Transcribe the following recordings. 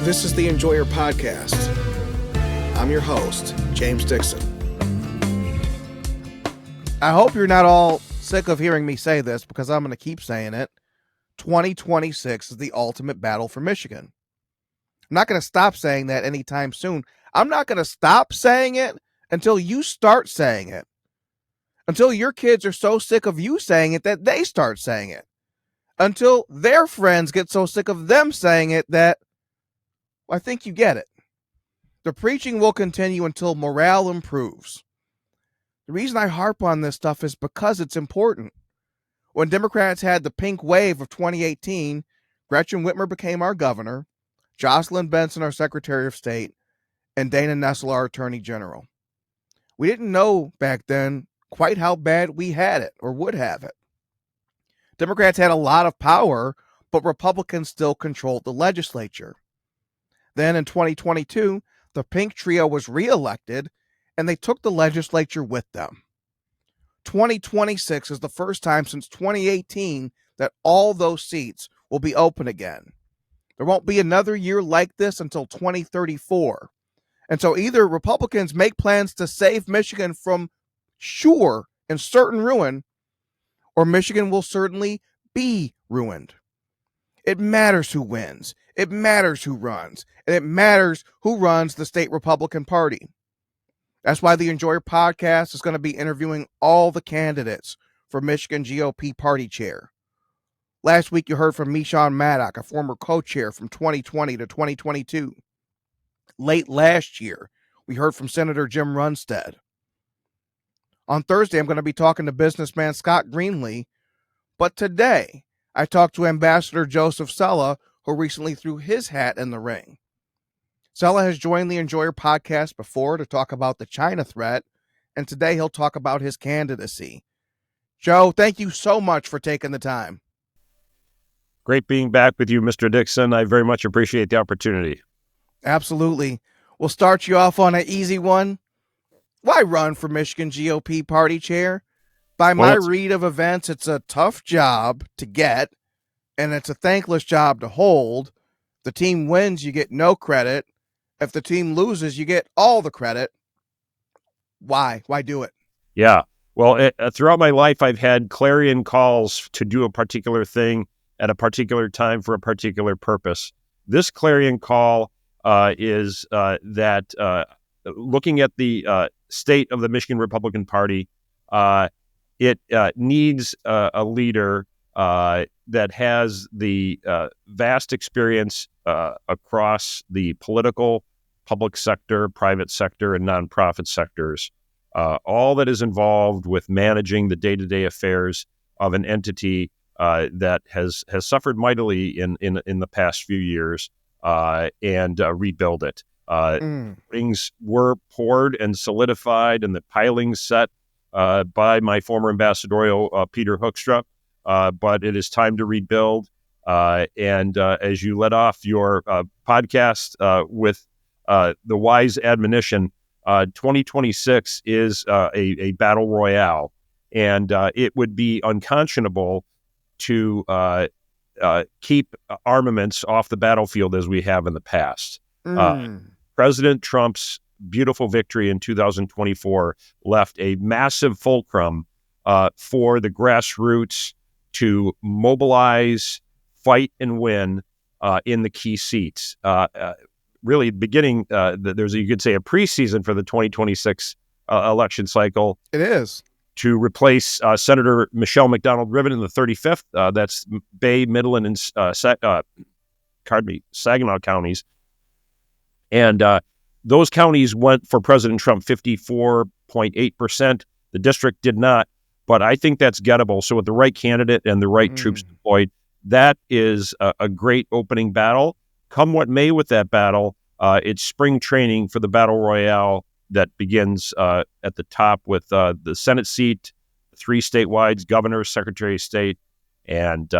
This is the Enjoyer Podcast. I'm your host, James Dixon. I hope you're not all sick of hearing me say this because I'm going to keep saying it. 2026 is the ultimate battle for Michigan. I'm not going to stop saying that anytime soon. I'm not going to stop saying it until you start saying it. Until your kids are so sick of you saying it that they start saying it. Until their friends get so sick of them saying it that I think you get it. The preaching will continue until morale improves. The reason I harp on this stuff is because it's important. When Democrats had the pink wave of 2018, Gretchen Whitmer became our governor, Jocelyn Benson our Secretary of State, and Dana Nessel our Attorney General. We didn't know back then quite how bad we had it or would have it. Democrats had a lot of power, but Republicans still controlled the legislature. Then in 2022, the pink trio was reelected, and they took the legislature with them. 2026 is the first time since 2018 that all those seats will be open again. There won't be another year like this until 2034. And so either Republicans make plans to save Michigan from sure and certain ruin, or Michigan will certainly be ruined. It matters who wins. It matters who runs. And it matters who runs the state Republican Party. That's why the Enjoyer Podcast is going to be interviewing all the candidates for Michigan GOP party chair. Last week, you heard from Michigan Maddock, a former co-chair from 2020 to 2022. Late last year, we heard from Senator Jim Runstead. On Thursday, I'm going to be talking to businessman Scott Greenlee. But today, I talked to Ambassador Joseph Cella, who recently threw his hat in the ring. Cella has joined the Enjoyer Podcast before to talk about the China threat, and today he'll talk about his candidacy. Joe, thank you so much for taking the time. Great being back with you, Mr. Dixon. I very much appreciate the opportunity. Absolutely. We'll start you off on an easy one. Why run for Michigan GOP party chair? By my read of events, it's a tough job to get, and it's a thankless job to hold. The team wins, you get no credit. If the team loses, you get all the credit. Why? Why do it? Yeah. Well, throughout my life, I've had clarion calls to do a particular thing at a particular time for a particular purpose. This clarion call is that looking at the state of the Michigan Republican Party, it needs a leader that has the vast experience across the political, public sector, private sector, and nonprofit sectors. All that is involved with managing the day-to-day affairs of an entity that has suffered mightily in the past few years, and rebuild it. Things were poured and solidified, and the pilings set by my former ambassadorial Peter Hoekstra, but it is time to rebuild. And as you led off your podcast with the wise admonition, 2026 is a battle royale, and it would be unconscionable to keep armaments off the battlefield as we have in the past. President Trump's beautiful victory in 2024 left a massive fulcrum for the grassroots to mobilize, fight, and win in the key seats. Really beginning, there's, you could say, a preseason for the 2026 election cycle. It is. To replace Senator Michelle McDonald Riven in the 35th. That's Bay, Midland, and Saginaw counties. And those counties went for President Trump 54.8%. The district did not, but I think that's gettable. So with the right candidate and the right troops deployed, that is a great opening battle. Come what may with that battle, it's spring training for the battle royale that begins at the top with the Senate seat, 3 statewide, governor, secretary of state, and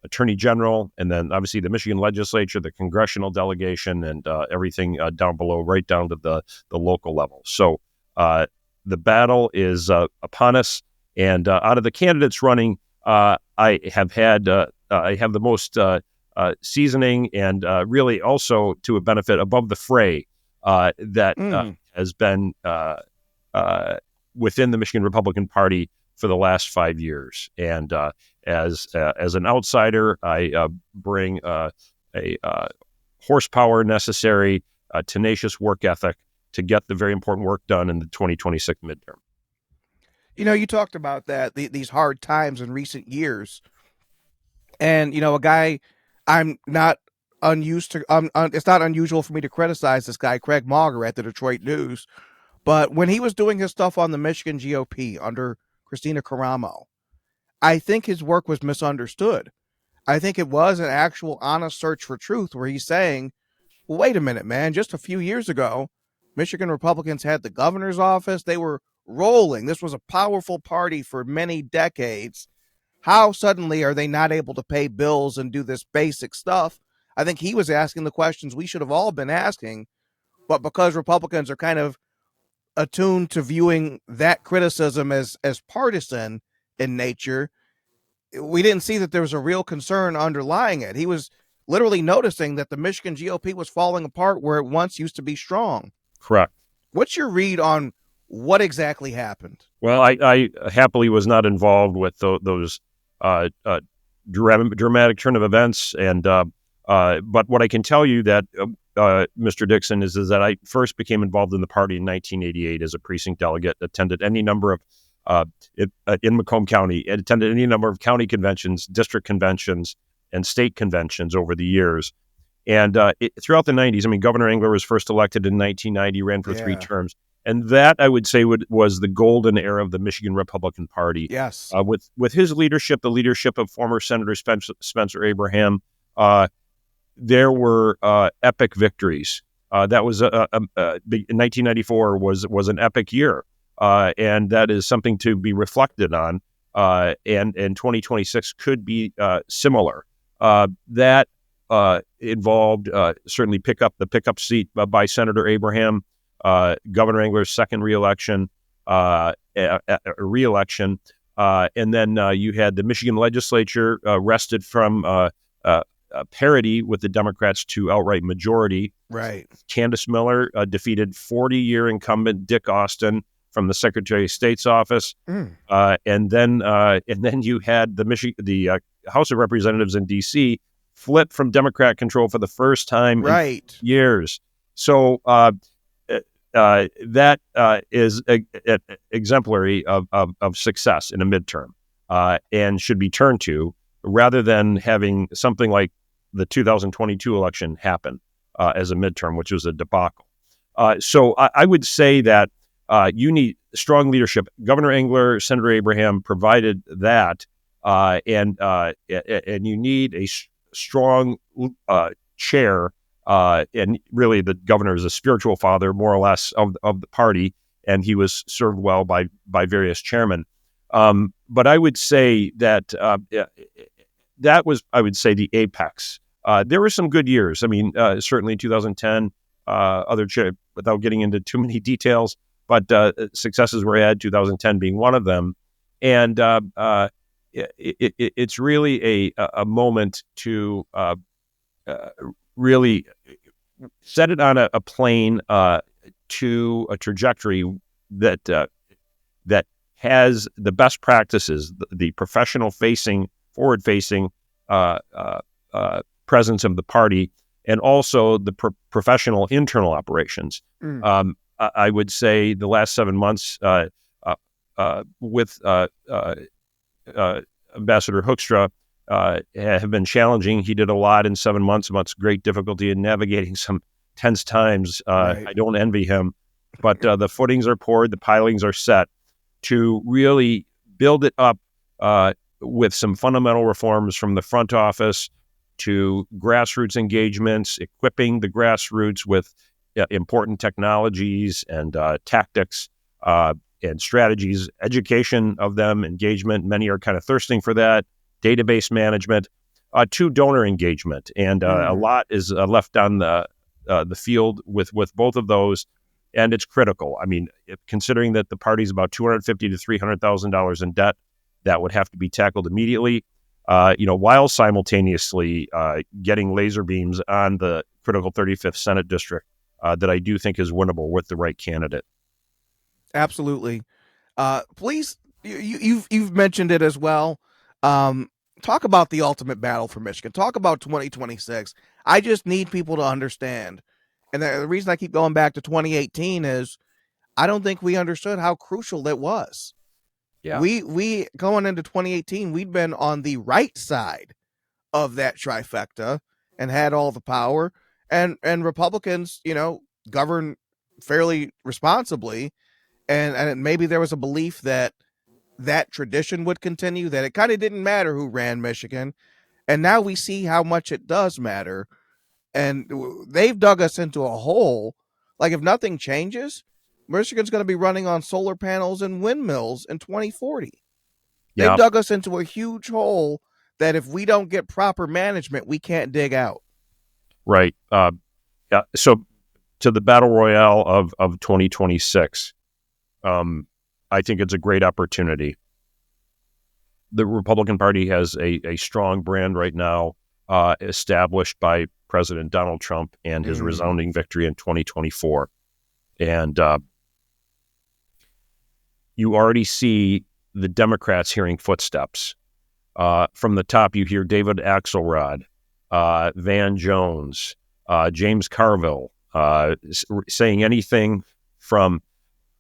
attorney general, and then obviously the Michigan legislature, the congressional delegation, and everything down below, right down to the local level. So the battle is upon us. And out of the candidates running, I have the most seasoning, and really also to a benefit above the fray that has been within the Michigan Republican Party for the last 5 years. And as an outsider, I bring a horsepower necessary, tenacious work ethic to get the very important work done in the 2026 midterm. You talked about that, these hard times in recent years. And, a guy I'm not unused to, it's not unusual for me to criticize this guy, Craig Mauger at the Detroit News. But when he was doing his stuff on the Michigan GOP under Christina Caramo, I think his work was misunderstood. I think it was an actual honest search for truth where he's saying, well, wait a minute, man, just a few years ago, Michigan Republicans had the governor's office. They were rolling. This was a powerful party for many decades. How suddenly are they not able to pay bills and do this basic stuff? I think he was asking the questions we should have all been asking, but because Republicans are kind of attuned to viewing that criticism as partisan in nature, we didn't see that there was a real concern underlying it. He was literally noticing that the Michigan GOP was falling apart where it once used to be strong. Correct. What's your read on what exactly happened? Well, I happily was not involved with those dramatic turn of events, and but what I can tell you that Mr. Dixon is that I first became involved in the party in 1988 as a precinct delegate. Attended any number of in Macomb County, attended any number of county conventions, district conventions, and state conventions over the years. And throughout the 90s, I mean, Governor Engler was first elected in 1990, ran for 3 terms. And that, I would say, was the golden era of the Michigan Republican Party. Yes. With his leadership, the leadership of former Senator Spencer Abraham, there were epic victories. That was in 1994 was an epic year, and that is something to be reflected on. And 2026 could be similar. That involved certainly the pickup seat by Senator Abraham. Governor Engler's second reelection, and then you had the Michigan legislature wrested from parity with the Democrats to outright majority. Right. Candace Miller defeated 40-year incumbent Dick Austin from the Secretary of State's office, and then you had the House of Representatives in D.C. flip from Democrat control for the first time in years. So. That is exemplary of success in a midterm, and should be turned to rather than having something like the 2022 election happen as a midterm, which was a debacle. So I would say that you need strong leadership. Governor Engler, Senator Abraham provided that, and you need a strong chair. And really, the governor is a spiritual father, more or less, of the party, and he was served well by various chairmen. But I would say that that was, I would say, the apex. There were some good years. I mean, certainly 2010, without getting into too many details, but successes were had, 2010 being one of them. And it's really a moment to really set it on a plane to a trajectory that has the best practices, the professional-facing, forward-facing presence of the party, and also the professional internal operations. I would say the last 7 months with Ambassador Hoekstra have been challenging. He did a lot in 7 months, amongst great difficulty in navigating some tense times. I don't envy him, but the footings are poured, the pilings are set to really build it up with some fundamental reforms from the front office to grassroots engagements, equipping the grassroots with important technologies and tactics and strategies, education of them, engagement. Many are kind of thirsting for that. Database management, to donor engagement, and a lot is left on the field with both of those, and it's critical. I mean, considering that the party's about $250,000 to $300,000 in debt, that would have to be tackled immediately. while simultaneously getting laser beams on the critical 35th Senate district that I do think is winnable with the right candidate. Absolutely. Please, you've mentioned it as well. Talk about the ultimate battle for Michigan. Talk about 2026. I just need people to understand. And the reason I keep going back to 2018 is I don't think we understood how crucial it was. Yeah. We going into 2018, we'd been on the right side of that trifecta and had all the power, and Republicans, govern fairly responsibly, and maybe there was a belief that tradition would continue, that it kind of didn't matter who ran Michigan, and now we see how much it does matter, and they've dug us into a hole. Like, if nothing changes, Michigan's going to be running on solar panels and windmills in 2040. Yeah. They've dug us into a huge hole that if we don't get proper management, we can't dig out. Right. Yeah. So to the battle royale of 2026, I think it's a great opportunity. The Republican Party has a strong brand right now, established by President Donald Trump and his resounding victory in 2024. And you already see the Democrats hearing footsteps. From the top, you hear David Axelrod, Van Jones, James Carville saying anything from,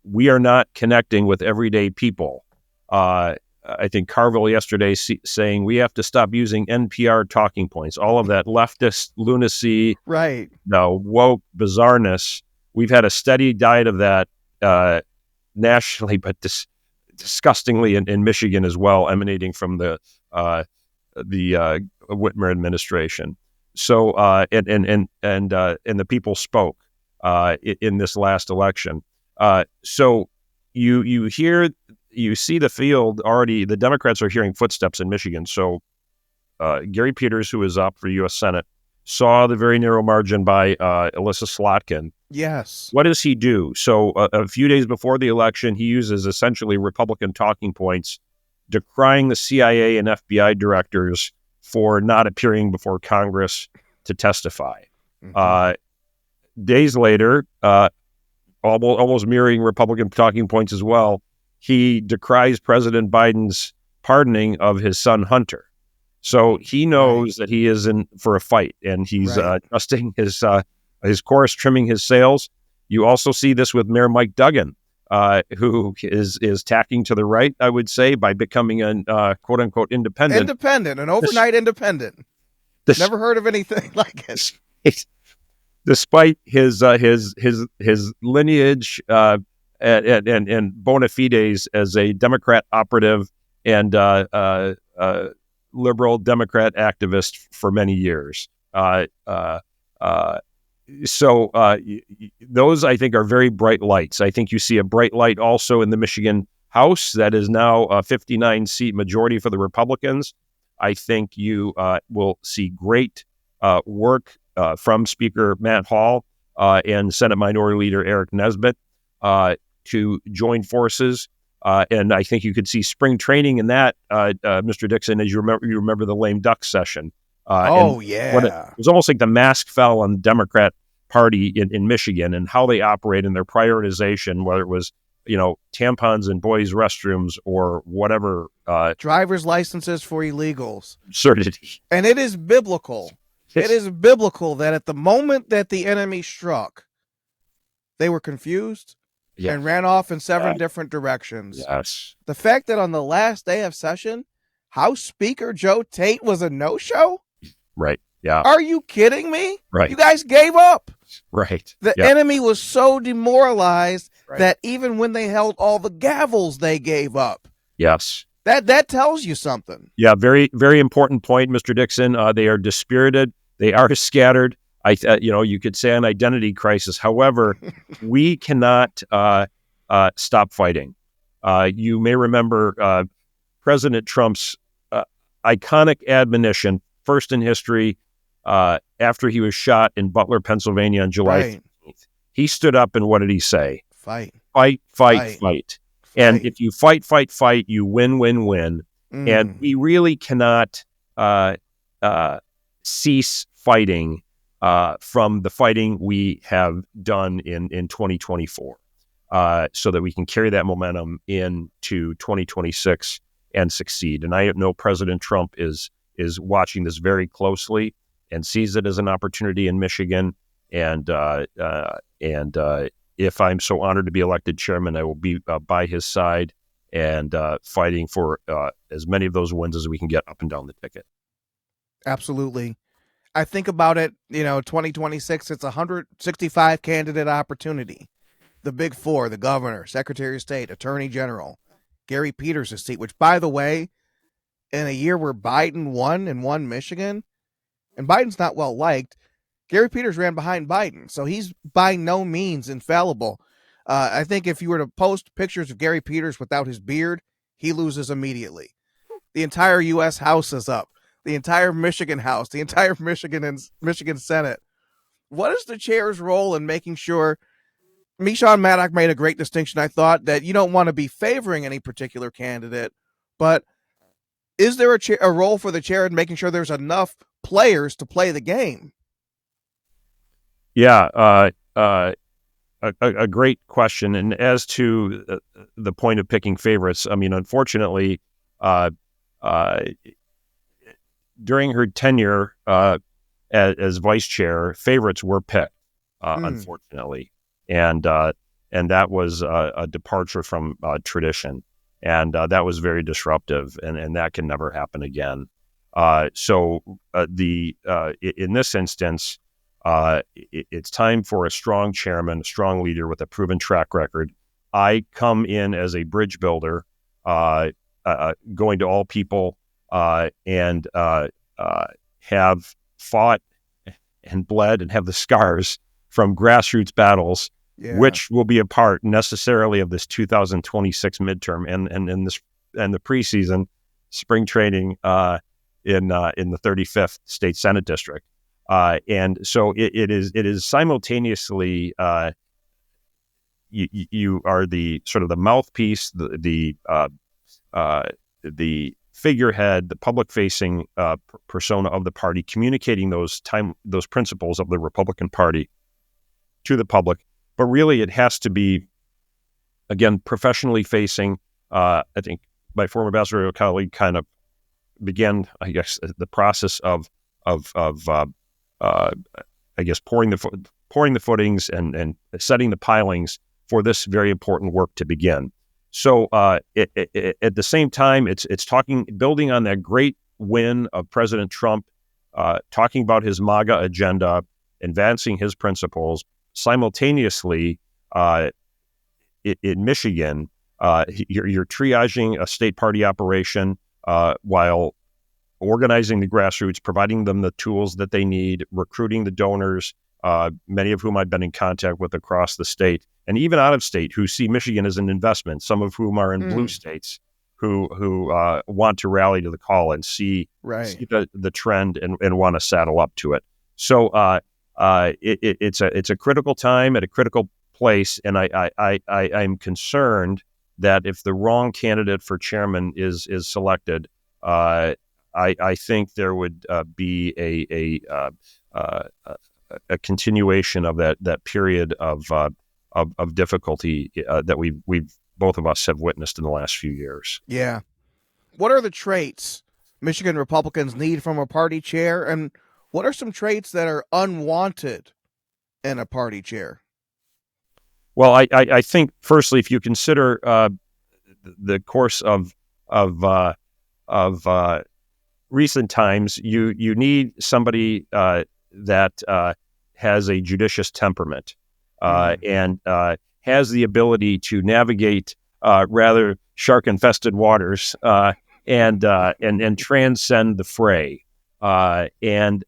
"We are not connecting with everyday people." I think Carville yesterday saying we have to stop using NPR talking points. All of that leftist lunacy, right? Woke bizarreness. We've had a steady diet of that nationally, but disgustingly in Michigan as well, emanating from the Whitmer administration. So and the people spoke in this last election. So you see the field already. The Democrats are hearing footsteps in Michigan. So Gary Peters, who is up for U.S. Senate, saw the very narrow margin by Alyssa Slotkin. Yes. What does he do? So a few days before the election, he uses essentially Republican talking points, decrying the CIA and FBI directors for not appearing before Congress to testify. Days later, almost mirroring Republican talking points as well, he decries President Biden's pardoning of his son Hunter. So he knows that he is in for a fight, and he's adjusting his course, trimming his sails. You also see this with Mayor Mike Duggan, who is tacking to the right, I would say, by becoming an quote unquote independent, an overnight independent. Never heard of anything like it. Despite his lineage and bona fides as a Democrat operative and liberal Democrat activist for many years. So those, I think, are very bright lights. I think you see a bright light also in the Michigan House that is now a 59-seat majority for the Republicans. I think you will see great work from Speaker Matt Hall and Senate Minority Leader Eric Nesbitt to join forces. And I think you could see spring training in that, Mr. Dixon, as you remember the lame duck session. It was almost like the mask fell on the Democrat Party in Michigan and how they operate in their prioritization, whether it was, tampons in boys' restrooms or whatever. Driver's licenses for illegals. Absurdity. And it is biblical. It is biblical that at the moment that the enemy struck, they were confused and ran off in seven different directions. Yes. The fact that on the last day of session, House Speaker Joe Tate was a no-show? Right. Yeah. Are you kidding me? Right. You guys gave up. Right. The enemy was so demoralized that even when they held all the gavels, they gave up. Yes. That tells you something. Yeah. Very, very important point, Mr. Dixon. They are dispirited. They are scattered. You could say an identity crisis. However, we cannot stop fighting. You may remember President Trump's iconic admonition, first in history, after he was shot in Butler, Pennsylvania on July 15th. He stood up and what did he say? Fight. And if you fight, you win. And we really cannot cease fighting from the fighting we have done in 2024, so that we can carry that momentum into 2026 and succeed. And I know President Trump is watching this very closely and sees it as an opportunity in Michigan. And if I'm so honored to be elected chairman, I will be by his side and fighting for as many of those wins as we can get up and down the ticket. Absolutely. I think about it, 2026, it's a 165 candidate opportunity. The big four, the governor, secretary of state, attorney general, Gary Peters' seat, which, by the way, in a year where Biden won Michigan, and Biden's not well liked, Gary Peters ran behind Biden. So he's by no means infallible. I think if you were to post pictures of Gary Peters without his beard, he loses immediately. The entire U.S. House is up. The entire Michigan House, the entire Michigan Senate. What is the chair's role in making sure? Meshawn Maddock made a great distinction, I thought, that you don't want to be favoring any particular candidate, but is there a role for the chair in making sure there's enough players to play the game? Yeah, a great question. And as to the point of picking favorites, I mean, unfortunately, during her tenure as vice chair, favorites were picked, unfortunately, and that was a departure from tradition, and that was very disruptive, and that can never happen again. So in this instance, it's time for a strong chairman, a strong leader with a proven track record. I come in as a bridge builder, going to all people, and have fought and bled and have the scars from grassroots battles, which will be a part necessarily of this 2026 midterm and the preseason spring training in the 35th state Senate district. And so it is simultaneously, you are the sort of the mouthpiece, the figurehead, the public-facing persona of the party, communicating those principles of the Republican Party to the public. But really, it has to be, again, professionally facing. I think my former ambassadorial colleague kind of began, I guess, the process of I guess pouring the footings and setting the pilings for this very important work to begin. So at the same time, it's building on that great win of President Trump, talking about his MAGA agenda, advancing his principles. Simultaneously, in Michigan, you're triaging a state party operation while organizing the grassroots, providing them the tools that they need, recruiting the donors, many of whom I've been in contact with across the state, and even out of state, who see Michigan as an investment, some of whom are in blue states, who want to rally to the call and see the trend and want to saddle up to it. So it's a critical time at a critical place, and I'm concerned that if the wrong candidate for chairman is selected, I think there would be a continuation of that period of difficulty that we've both of us have witnessed in the last few years. Yeah. What are the traits Michigan Republicans need from a party chair, and what are some traits that are unwanted in a party chair? Well, I think firstly, if you consider the course of recent times, you need somebody that has a judicious temperament and has the ability to navigate rather shark-infested waters and transcend the fray and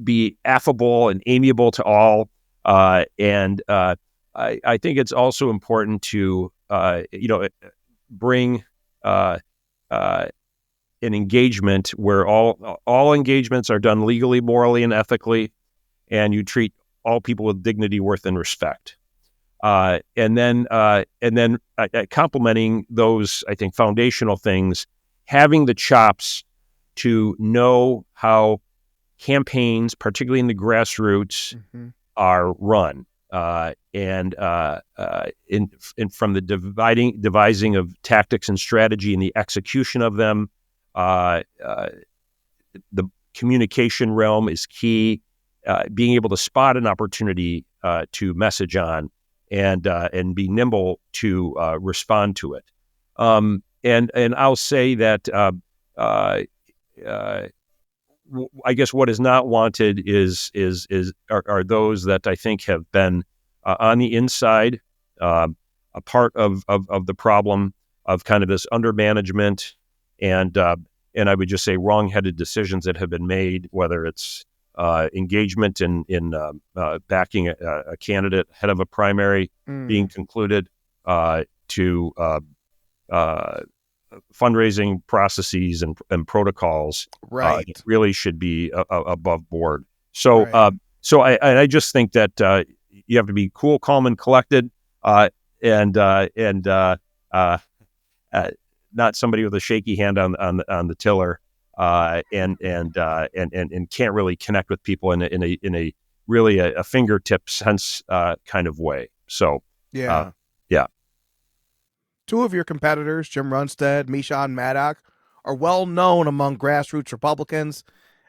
be affable and amiable to all. And I think it's also important to bring an engagement where all engagements are done legally, morally, and ethically, and you treat all people with dignity, worth, and respect. And then complementing those, I think, foundational things, having the chops to know how campaigns, particularly in the grassroots, are run, and from the devising of tactics and strategy and the execution of them. The communication realm is key. Being able to spot an opportunity to message on and be nimble to respond to it. And I'll say that I guess what is not wanted are those that I think have been on the inside, a part of the problem of kind of this undermanagement and I would just say wrong-headed decisions that have been made, whether it's engagement in backing a candidate ahead of a primary being concluded, to fundraising processes and protocols. Right. Really should be above board. So, Right. I just think that you have to be cool, calm, and collected, and not somebody with a shaky hand on the tiller, and can't really connect with people in a really a fingertip sense kind of way. So Yeah. Yeah. Two of your competitors, Jim Runstead, Michigan Maddock, are well known among grassroots Republicans,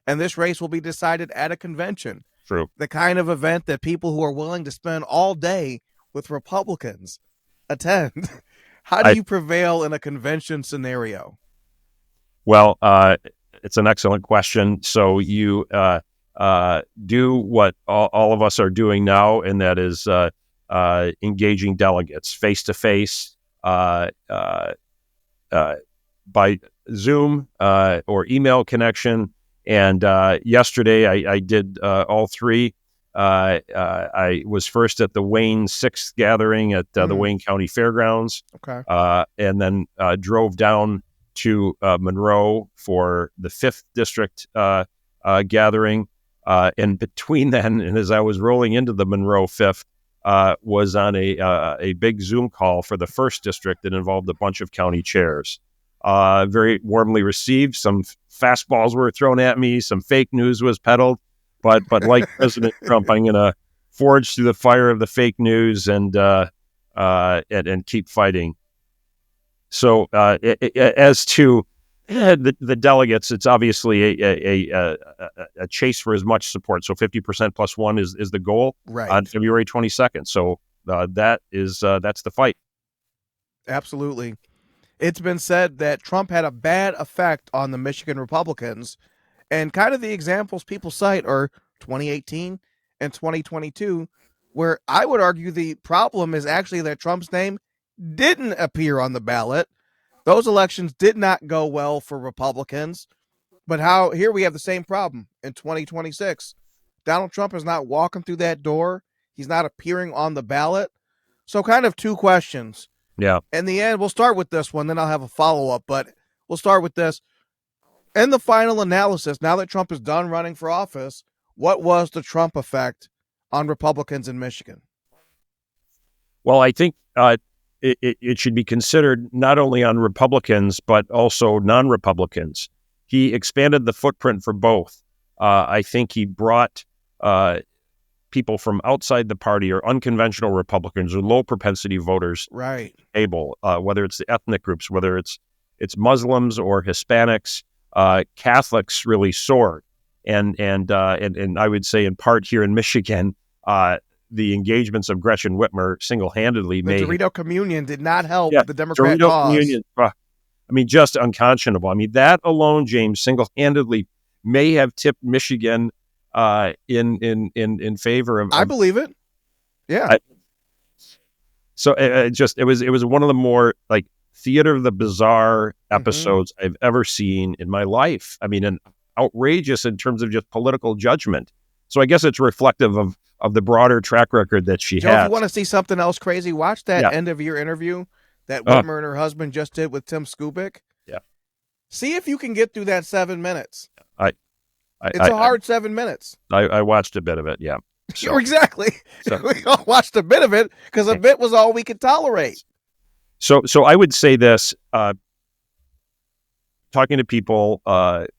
and this race will be decided at a convention. True. The kind of event that people who are willing to spend all day with Republicans attend. How do you prevail in a convention scenario? Well, it's an excellent question. So you do what all of us are doing now, and that is engaging delegates face-to-face, by Zoom or email connection. And yesterday I did all three. I was first at the Wayne 6th gathering at the Wayne County Fairgrounds. Okay. And then drove down to Monroe for the 5th district gathering. And between then, and as I was rolling into the Monroe 5th, was on a big Zoom call for the 1st district that involved a bunch of county chairs. Very warmly received. Some fastballs were thrown at me. Some fake news was peddled. But like President Trump, I'm going to forge through the fire of the fake news and keep fighting. So as to the delegates, it's obviously a chase for as much support. So 50% plus one is the goal, right, on February 22nd. So that's the fight. Absolutely. It's been said that Trump had a bad effect on the Michigan Republicans, and kind of the examples people cite are 2018 and 2022, where I would argue the problem is actually that Trump's name didn't appear on the ballot. Those elections did not go well for Republicans. But here we have the same problem in 2026. Donald Trump is not walking through that door. He's not appearing on the ballot. So kind of two questions. Yeah. In the end, we'll start with this one, then I'll have a follow-up, but we'll start with this. In the final analysis, now that Trump is done running for office, what was the Trump effect on Republicans in Michigan? Well, I think it should be considered not only on Republicans, but also non-Republicans. He expanded the footprint for both. I think he brought people from outside the party or unconventional Republicans or low propensity voters right able, whether it's the ethnic groups, whether it's Muslims or Hispanics. Catholics really soared. And I would say in part here in Michigan, the engagements of Gretchen Whitmer single-handedly the made Dorito Communion did not help the Democrat Dorito cause. Communion, I mean, just unconscionable. I mean, that alone, James, single-handedly may have tipped Michigan in favor of. I believe it. Yeah. It was one of the more like theater of the bizarre episodes I've ever seen in my life. I mean, and outrageous in terms of just political judgment. So I guess it's reflective of the broader track record that she Joe, has. if you want to see something else crazy, watch that end of year interview that Whitmer and her husband just did with Tim Skubick. Yeah. See if you can get through that 7 minutes. It's a hard 7 minutes. I watched a bit of it, yeah. So, exactly. So, we all watched a bit of it because a bit was all we could tolerate. So I would say this, talking to people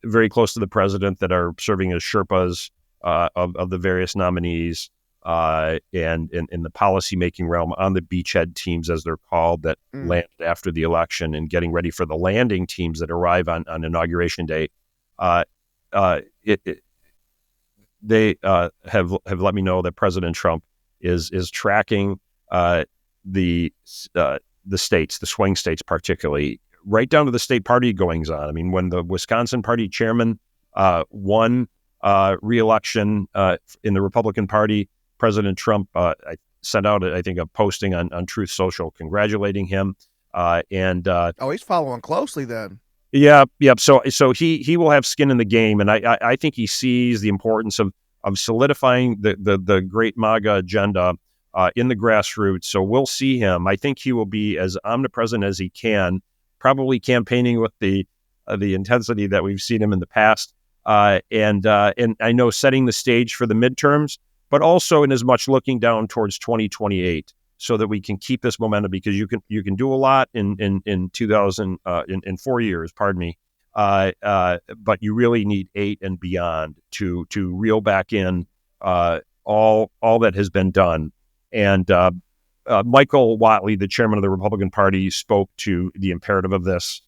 very close to the president that are serving as Sherpas of the various nominees, and in the policymaking realm on the beachhead teams, as they're called, that land after the election, and getting ready for the landing teams that arrive on Inauguration Day. They have let me know that President Trump is tracking the states, the swing states particularly, right down to the state party goings on. I mean, when the Wisconsin party chairman won re-election in the Republican Party, President Trump I sent out, I think, a posting on Truth Social congratulating him. He's following closely then. Yeah. So he will have skin in the game, and I think he sees the importance of solidifying the great MAGA agenda in the grassroots. So we'll see him. I think he will be as omnipresent as he can, probably campaigning with the intensity that we've seen him in the past, and I know setting the stage for the midterms, but also in as much looking down towards 2028, so that we can keep this momentum, because you can do a lot in 4 years, pardon me, but you really need 8 and beyond to reel back in all that has been done. And Michael Whatley, the chairman of the Republican Party, spoke to the imperative of this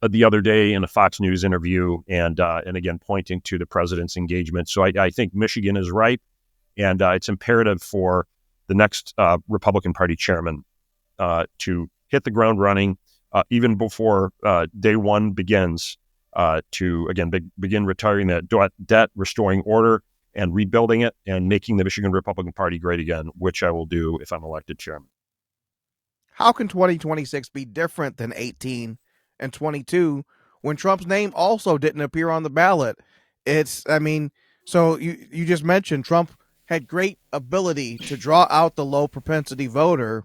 the other day in a Fox News interview, and again pointing to the president's engagement. So I think Michigan is ripe, and it's imperative for the next Republican Party chairman to hit the ground running even before day one begins, to again begin retiring that debt, restoring order, and rebuilding it, and making the Michigan Republican Party great again, which I will do if I'm elected chairman. How can 2026 be different than 18 and 22 when Trump's name also didn't appear on the ballot? So you just mentioned Trump had great ability to draw out the low propensity voter,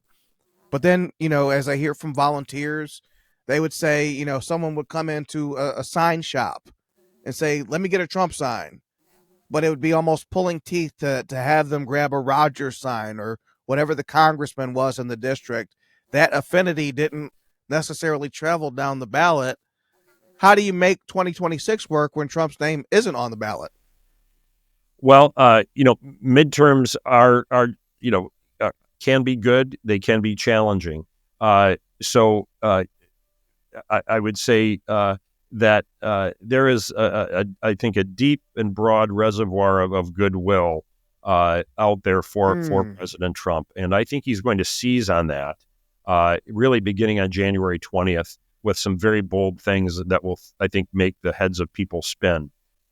but then, as I hear from volunteers, they would say, someone would come into a sign shop and say, let me get a Trump sign. But it would be almost pulling teeth to have them grab a Rogers sign or whatever the congressman was in the district. That affinity didn't necessarily travel down the ballot. How do you make 2026 work when Trump's name isn't on the ballot? Well, midterms are can be good. They can be challenging. So I would say that there is, I think, a deep and broad reservoir of goodwill out there for President Trump. And I think he's going to seize on that, really beginning on January 20th, with some very bold things that will, I think, make the heads of people spin.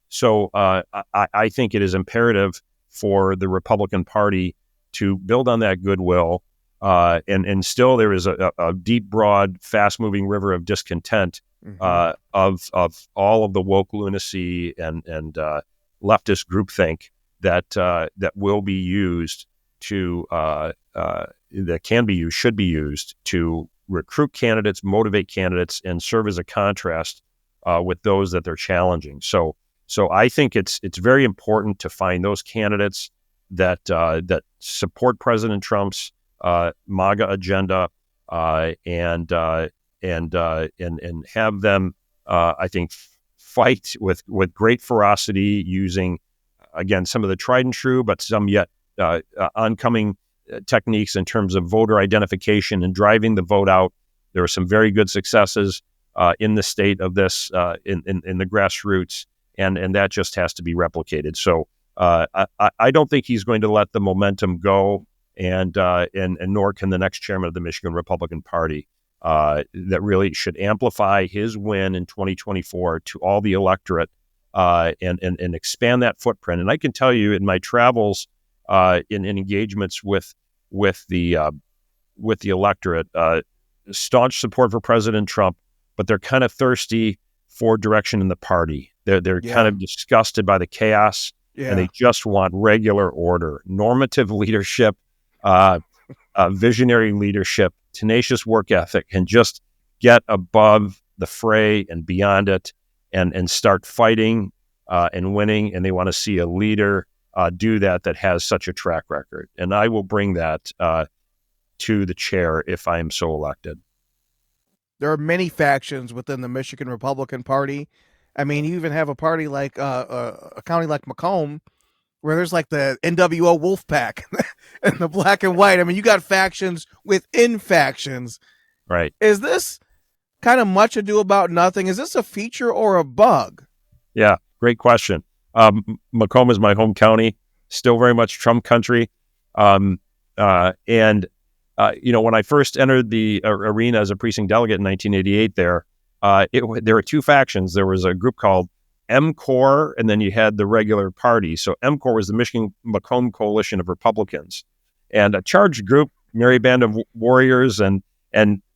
So I think it is imperative for the Republican Party to build on that goodwill. And still there is a deep, broad, fast-moving river of discontent of all of the woke lunacy and leftist groupthink that will be used to that can be used, should be used to recruit candidates, motivate candidates, and serve as a contrast with those that they're challenging. So I think it's very important to find those candidates that support President Trump's MAGA agenda, and have them, I think, fight with great ferocity, using, again, some of the tried and true, but some yet oncoming techniques in terms of voter identification and driving the vote out. There are some very good successes in the state of this, in the grassroots, and that just has to be replicated. So I don't think he's going to let the momentum go, and nor can the next chairman of the Michigan Republican Party. That really should amplify his win in 2024 to all the electorate, and expand that footprint. And I can tell you, in my travels, in engagements with the electorate, staunch support for President Trump, but they're kind of thirsty for direction in the party. They're kind of disgusted by the chaos, and they just want regular order, normative leadership, visionary leadership, tenacious work ethic, and just get above the fray and beyond it, and start fighting and winning. And they want to see a leader do that has such a track record. And I will bring that to the chair if I am so elected. there are many factions within the Michigan Republican Party. I mean, you even have a party like a county like Macomb, where there's like the NWO Wolfpack and the black and white. I mean, you got factions within factions. Right. Is this kind of much ado about nothing? Is this a feature or a bug? Yeah, great question. Macomb is my home county, still very much Trump country. When I first entered the arena as a precinct delegate in 1988 there were two factions. There was a group called M-Corps, and then you had the regular party. So M-Corps was the Michigan Macomb Coalition of Republicans, and a charged group, merry band of warriors, and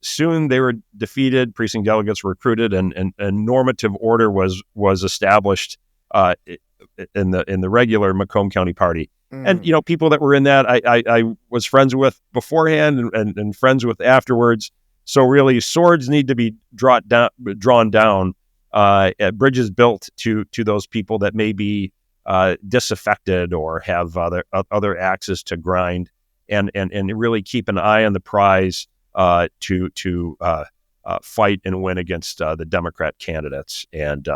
soon they were defeated. Precinct delegates were recruited, and normative order was established in the regular Macomb County Party. And people that were in that, I was friends with beforehand and friends with afterwards. So really, swords need to be drawn down. Bridges built to those people that may be disaffected or have other axes to grind, and really keep an eye on the prize to fight and win against the Democrat candidates. And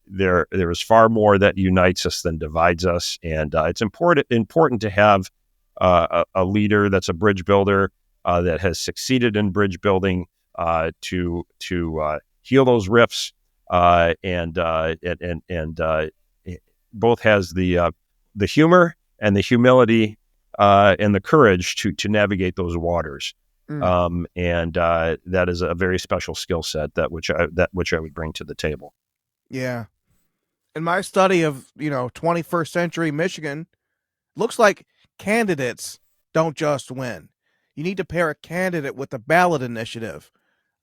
there is far more that unites us than divides us, and it's important to have a leader that's a bridge builder that has succeeded in bridge building to heal those rifts, and both has the humor and the humility and the courage to navigate those waters. That is a very special skill set which I would bring to the table. Yeah. In my study of, 21st century Michigan, looks like candidates don't just win. You need to pair a candidate with a ballot initiative.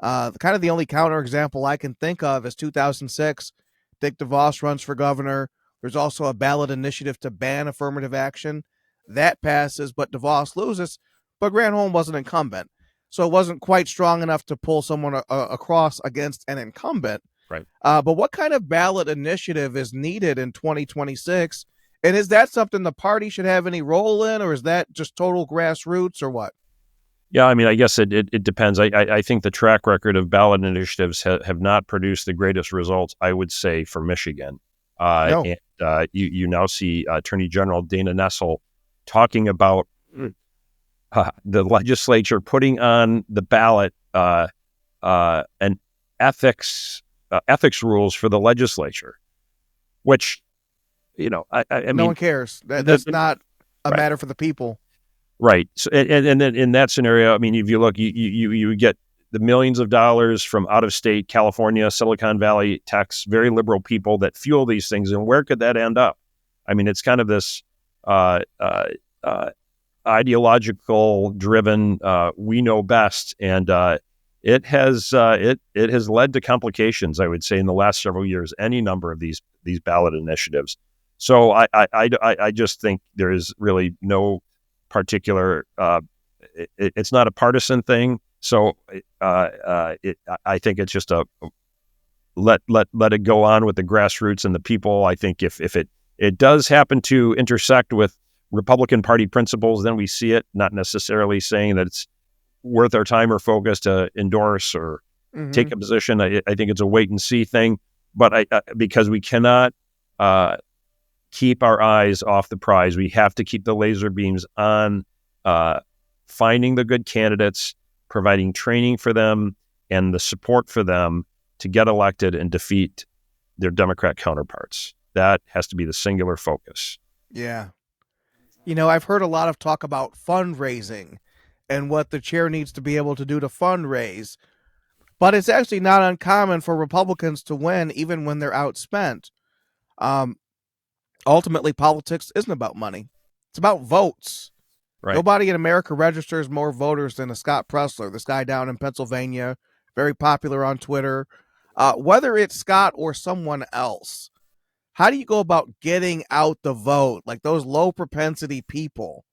Kind of the only counterexample I can think of is 2006. Dick DeVos runs for governor. There's also a ballot initiative to ban affirmative action. That passes, but DeVos loses. But Granholm wasn't incumbent, so it wasn't quite strong enough to pull someone across against an incumbent. Right. But what kind of ballot initiative is needed in 2026? And is that something the party should have any role in, or is that just total grassroots, or what? Yeah, I mean, I guess it depends. I think the track record of ballot initiatives have not produced the greatest results, I would say, for Michigan. No. And you now see Attorney General Dana Nessel talking about the legislature putting on the ballot an ethics rules for the legislature, which, I mean, no one cares. That's not a right. matter for the people. Right. So, and then in that scenario, I mean, if you look, you get the millions of dollars from out of state, California, Silicon Valley, Texas, very liberal people that fuel these things. And where could that end up? I mean, it's kind of this ideological driven, we know best. And it has led to complications, I would say, in the last several years, any number of these ballot initiatives. So I just think there is really no particular, it's not a partisan thing. So I think it's just let it go on with the grassroots and the people. I think if it does happen to intersect with Republican Party principles, then we see it, not necessarily saying that it's worth our time or focus to endorse or take a position. I think it's a wait and see thing, but because we cannot keep our eyes off the prize, we have to keep the laser beams on finding the good candidates, providing training for them and the support for them to get elected and defeat their Democrat counterparts. That has to be the singular focus. Yeah. I've heard a lot of talk about fundraising and what the chair needs to be able to do to fundraise, but it's actually not uncommon for Republicans to win even when they're outspent. Ultimately, politics isn't about money. It's about votes. Right. Nobody in America registers more voters than a Scott Pressler, this guy down in Pennsylvania, very popular on Twitter. Whether it's Scott or someone else, how do you go about getting out the vote? Like those low propensity people,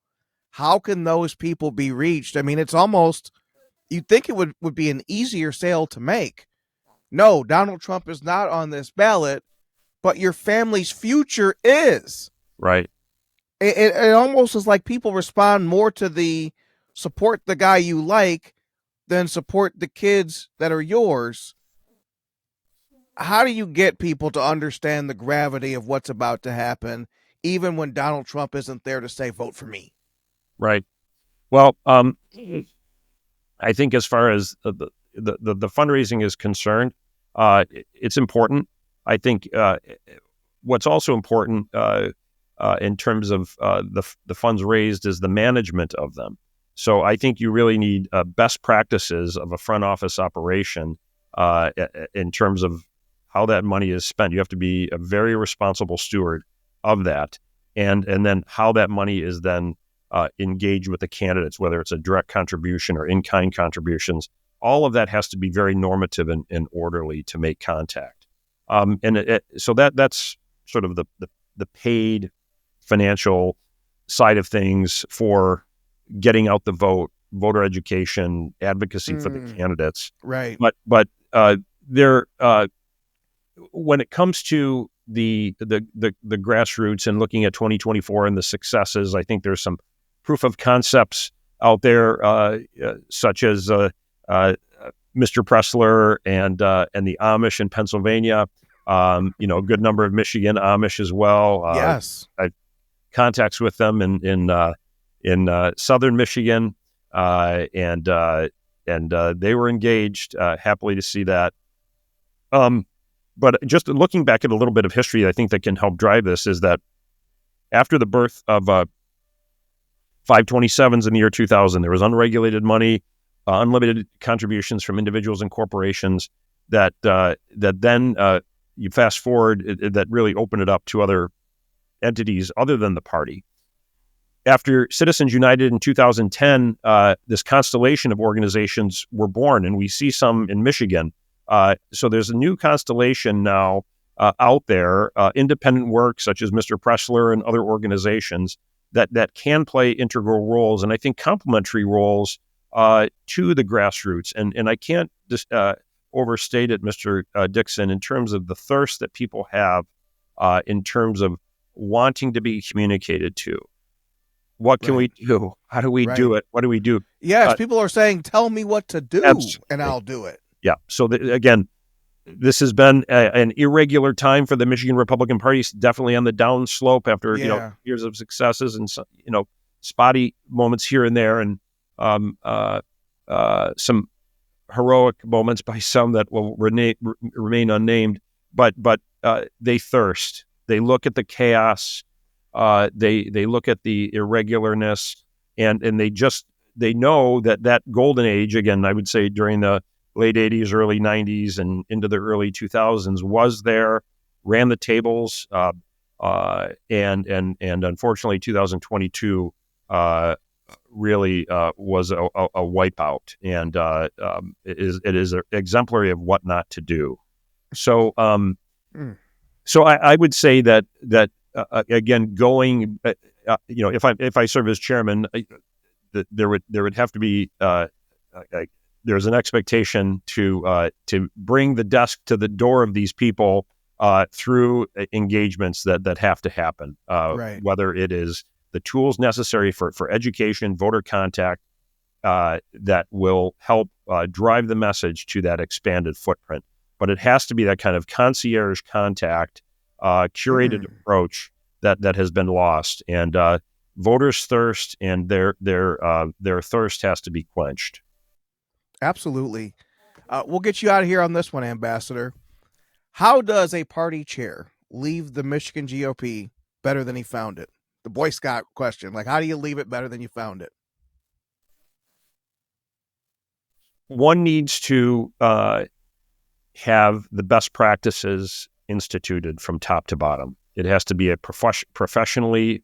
how can those people be reached? I mean, it's almost, you'd think it would be an easier sale to make. No, Donald Trump is not on this ballot, but your family's future is. Right. It almost is like people respond more to the support the guy you like then support the kids that are yours. How do you get people to understand the gravity of what's about to happen, even when Donald Trump isn't there to say, vote for me? Right. Well, I think as far as the fundraising is concerned, it's important. I think what's also important in terms of the funds raised is the management of them. So I think you really need best practices of a front office operation in terms of how that money is spent. You have to be a very responsible steward of that, and then how that money is then engaged with the candidates, whether it's a direct contribution or in-kind contributions. All of that has to be very normative and orderly to make contact. So that's sort of the paid financial side of things for getting out the vote, voter education, advocacy for the candidates. Right. But there, when it comes to the grassroots and looking at 2024 and the successes, I think there's some proof of concepts out there, such as Mr. Pressler and the Amish in Pennsylvania. A good number of Michigan Amish as well. Yes, I contacts with them in southern Michigan, and they were engaged. Happily to see that. But just looking back at a little bit of history, I think that can help drive this is that after the birth of 527s in the year 2000, there was unregulated money, unlimited contributions from individuals and corporations that then you fast forward, that really opened it up to other entities other than the party. After Citizens United in 2010, this constellation of organizations were born, and we see some in Michigan. So there's a new constellation now out there, independent work such as Mr. Pressler and other organizations that can play integral roles, and I think complementary roles to the grassroots. And I can't just overstate it, Mr. Dixon, in terms of the thirst that people have in terms of wanting to be communicated to. What can we do? How do we do it? What do we do? Yes, people are saying, tell me what to do, absolutely. And I'll do it. Yeah. So again, this has been an irregular time for the Michigan Republican Party, definitely on the downslope after years of successes and spotty moments here and there, and some heroic moments by some that will remain unnamed. But they thirst. They look at the chaos. They look at the irregularness, and they know that golden age, again, I would say during the late 80s, early 90s, and into the early 2000s was there, ran the tables, and unfortunately 2022 really was a wipeout, and it is exemplary of what not to do. So so I would say that again, going if I serve as chairman, there would have to be there's an expectation to bring the desk to the door of these people through engagements that have to happen, whether it is the tools necessary for education, voter contact, that will help drive the message to that expanded footprint. But it has to be that kind of concierge contact, curated approach that has been lost, and voters thirst, and their thirst has to be quenched. Absolutely. We'll get you out of here on this one, Ambassador. How does a party chair leave the Michigan GOP better than he found it? The Boy Scout question. Like, how do you leave it better than you found it? One needs to have the best practices instituted from top to bottom. It has to be a professionally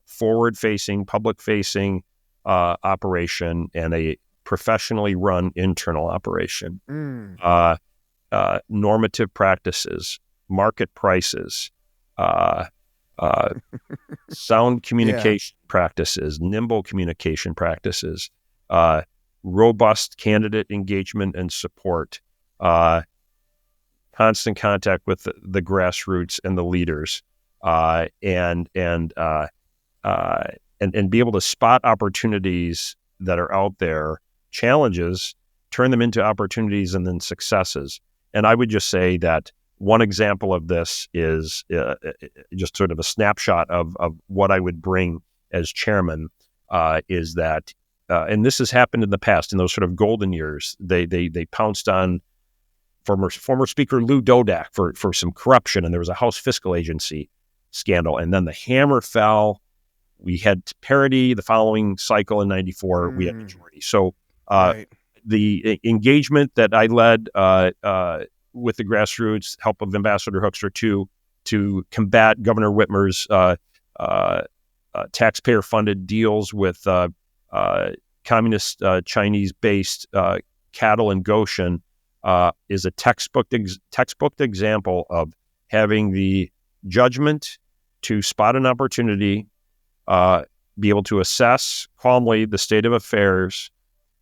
forward-facing, public-facing operation, and a professionally run internal operation. Normative practices, market prices, sound communication practices, nimble communication practices, robust candidate engagement and support, constant contact with the grassroots and the leaders, and be able to spot opportunities that are out there, challenges, turn them into opportunities and then successes. And I would just say that one example of this is just sort of a snapshot of what I would bring as chairman, is that, and this has happened in the past, in those sort of golden years, they pounced on former Speaker Lou Dodak for some corruption, and there was a House Fiscal Agency scandal, and then the hammer fell. We had parity the following cycle in '94. We had majority. So the engagement that I led with the grassroots, help of Ambassador Hoekstra to combat Governor Whitmer's taxpayer-funded deals with communist Chinese-based cattle in Goshen, is a textbook example of having the judgment to spot an opportunity, be able to assess calmly the state of affairs,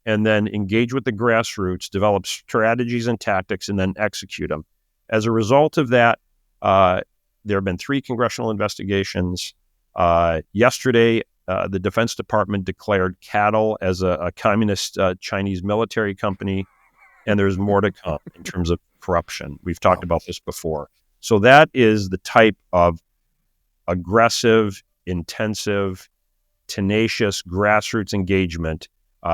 and then engage with the grassroots, develop strategies and tactics, and then execute them. As a result of that, there have been 3 congressional investigations. Yesterday, the Defense Department declared cattle as a communist Chinese military company, and there's more to come in terms of corruption. We've talked about this before. So that is the type of aggressive, intensive, tenacious grassroots engagement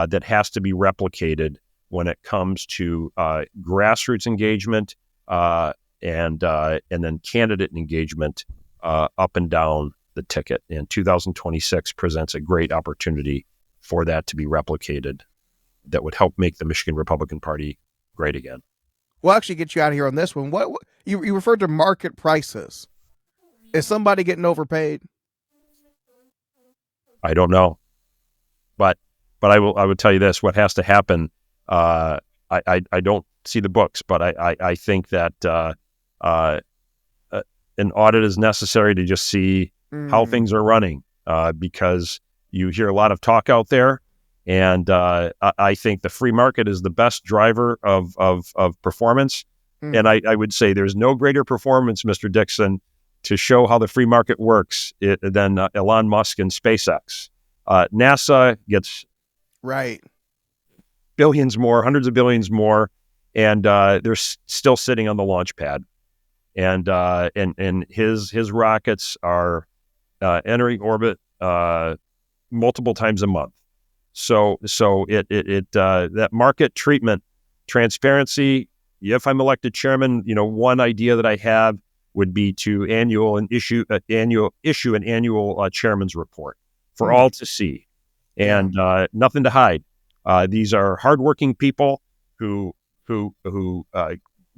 that has to be replicated when it comes to grassroots engagement and then candidate engagement up and down the ticket. And 2026 presents a great opportunity for that to be replicated that would help make the Michigan Republican Party great again. We'll actually get you out of here on this one. What you referred to market prices. Is somebody getting overpaid? I don't know, but I would tell you this: what has to happen. I don't see the books, but I think that an audit is necessary to just see how things are running, because you hear a lot of talk out there, and I think the free market is the best driver of performance. And I would say there's no greater performance, Mr. Dixon, to show how the free market works than Elon Musk and SpaceX. NASA gets billions more, hundreds of billions more, and they're still sitting on the launch pad. And his rockets are entering orbit multiple times a month. So that market treatment, transparency. If I'm elected chairman, one idea that I have would be to issue an annual chairman's report for all to see, and nothing to hide. These are hardworking people who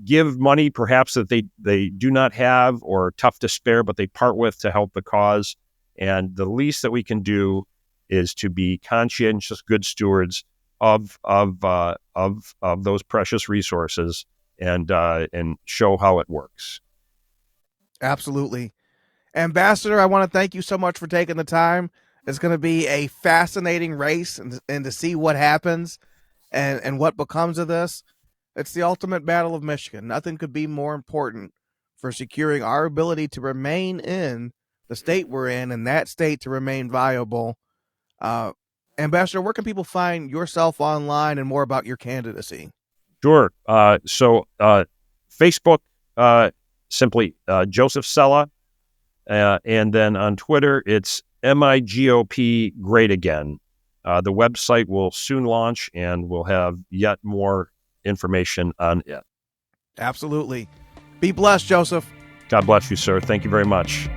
give money perhaps that they do not have or tough to spare, but they part with to help the cause. And the least that we can do is to be conscientious, good stewards of those precious resources and show how it works. Absolutely. Ambassador, I want to thank you so much for taking the time. It's going to be a fascinating race, and to see what happens and what becomes of this. It's the ultimate battle of Michigan. Nothing could be more important for securing our ability to remain in the state we're in, and that state to remain viable. Ambassador, where can people find yourself online and more about your candidacy? Sure. So Facebook, simply Joseph Cella. And then on Twitter, it's MIGOP Great Again. The website will soon launch, and we'll have yet more information on it. Absolutely. Be blessed, Joseph. God bless you, sir. Thank you very much.